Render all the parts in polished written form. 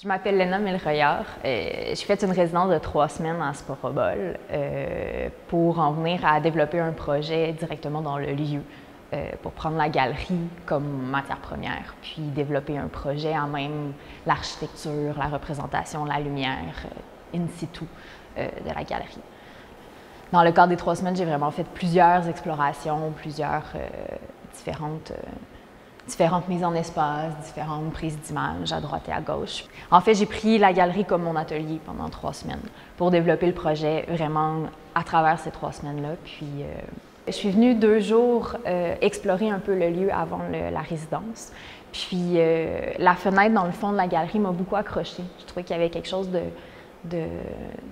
Je m'appelle Léna Milroyard. J'ai fait une résidence de 3 semaines en Sporobol pour en venir à développer un projet directement dans le lieu, pour prendre la galerie comme matière première, puis développer un projet en même l'architecture, la représentation, la lumière, in situ de la galerie. Dans le cadre des 3 semaines, j'ai vraiment fait plusieurs explorations, plusieurs différentes mises en espace, différentes prises d'images à droite et à gauche. En fait, j'ai pris la galerie comme mon atelier pendant 3 semaines pour développer le projet vraiment à travers ces 3 semaines-là. Puis, je suis venue 2 jours explorer un peu le lieu avant la résidence. Puis, la fenêtre dans le fond de la galerie m'a beaucoup accrochée. Je trouvais qu'il y avait quelque chose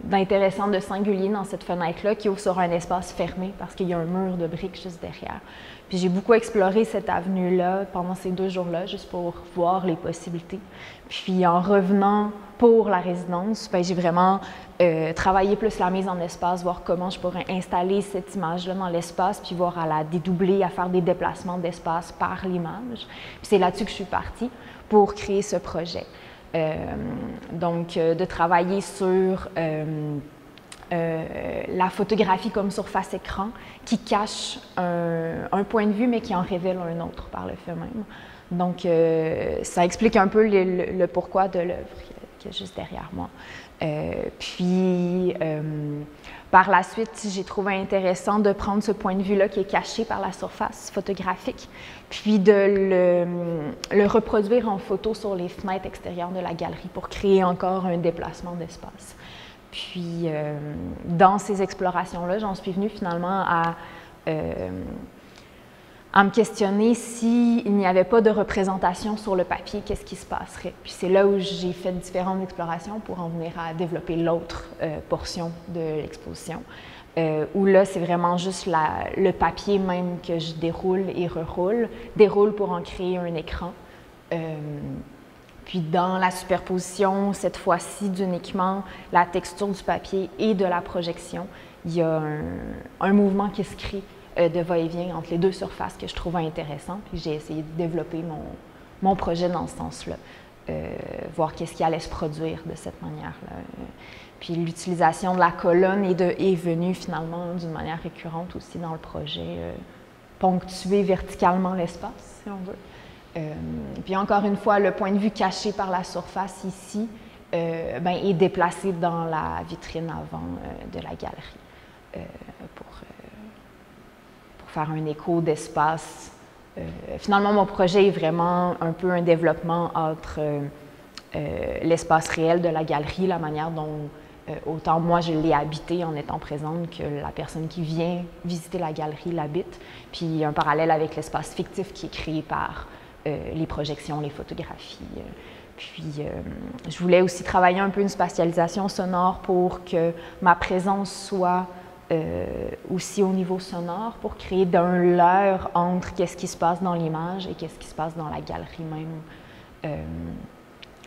d'intéressant, de singulier dans cette fenêtre-là qui ouvre sur un espace fermé parce qu'il y a un mur de briques juste derrière. Puis j'ai beaucoup exploré cette avenue-là pendant ces 2 jours-là, juste pour voir les possibilités. Puis en revenant pour la résidence, j'ai vraiment travaillé plus la mise en espace, voir comment je pourrais installer cette image-là dans l'espace, puis voir à la dédoubler, à faire des déplacements d'espace par l'image. Puis c'est là-dessus que je suis partie pour créer ce projet. Donc, de travailler sur la photographie comme surface écran qui cache un point de vue mais qui en révèle un autre par le fait même. Donc, ça explique un peu le pourquoi de l'œuvre qui est juste derrière moi. Par la suite, j'ai trouvé intéressant de prendre ce point de vue-là qui est caché par la surface photographique, puis de le reproduire en photo sur les fenêtres extérieures de la galerie pour créer encore un déplacement d'espace. Puis, dans ces explorations-là, j'en suis venue finalement à me questionner s'il n'y avait pas de représentation sur le papier, qu'est-ce qui se passerait. Puis c'est là où j'ai fait différentes explorations pour en venir à développer l'autre portion de l'exposition, où là, c'est vraiment juste le papier même que je déroule et déroule pour en créer un écran. Puis dans la superposition, cette fois-ci, d'uniquement la texture du papier et de la projection, il y a un mouvement qui se crée de va-et-vient entre les 2 surfaces que je trouvais intéressant. Puis j'ai essayé de développer mon projet dans ce sens-là, voir qu'est-ce qui allait se produire de cette manière-là. Puis l'utilisation de la colonne est venue finalement d'une manière récurrent aussi dans le projet, ponctuer verticalement l'espace, si on veut. Puis encore une fois, le point de vue caché par la surface ici est déplacé dans la vitrine avant de la galerie pour faire un écho d'espace. Finalement, mon projet est vraiment un peu un développement entre l'espace réel de la galerie, la manière dont autant moi je l'ai habité en étant présente que la personne qui vient visiter la galerie l'habite, puis un parallèle avec l'espace fictif qui est créé par les projections, les photographies. Puis, je voulais aussi travailler un peu une spatialisation sonore pour que ma présence soit aussi au niveau sonore, pour créer d'un leurre entre qu'est-ce qui se passe dans l'image et qu'est-ce qui se passe dans la galerie même.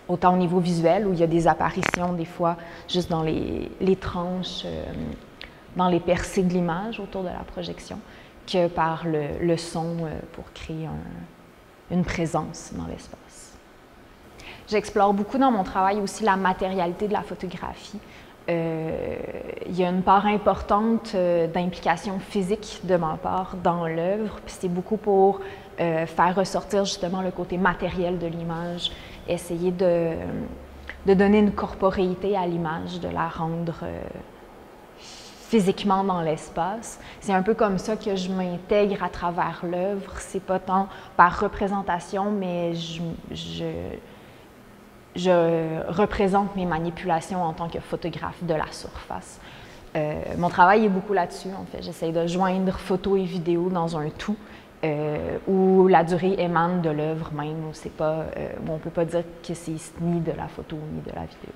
Autant au niveau visuel, où il y a des apparitions des fois juste dans les tranches, dans les percées de l'image autour de la projection, que par le son pour créer une présence dans l'espace. J'explore beaucoup dans mon travail aussi la matérialité de la photographie. Il y a une part importante d'implication physique de ma part dans l'œuvre, puis c'est beaucoup pour faire ressortir justement le côté matériel de l'image, essayer de donner une corporéité à l'image, de la rendre physiquement dans l'espace. C'est un peu comme ça que je m'intègre à travers l'œuvre. C'est pas tant par représentation, mais je représente mes manipulations en tant que photographe de la surface. Mon travail est beaucoup là-dessus, en fait. J'essaie de joindre photo et vidéo dans un tout, où la durée émane de l'œuvre même, où on ne peut pas dire que c'est ni de la photo ni de la vidéo.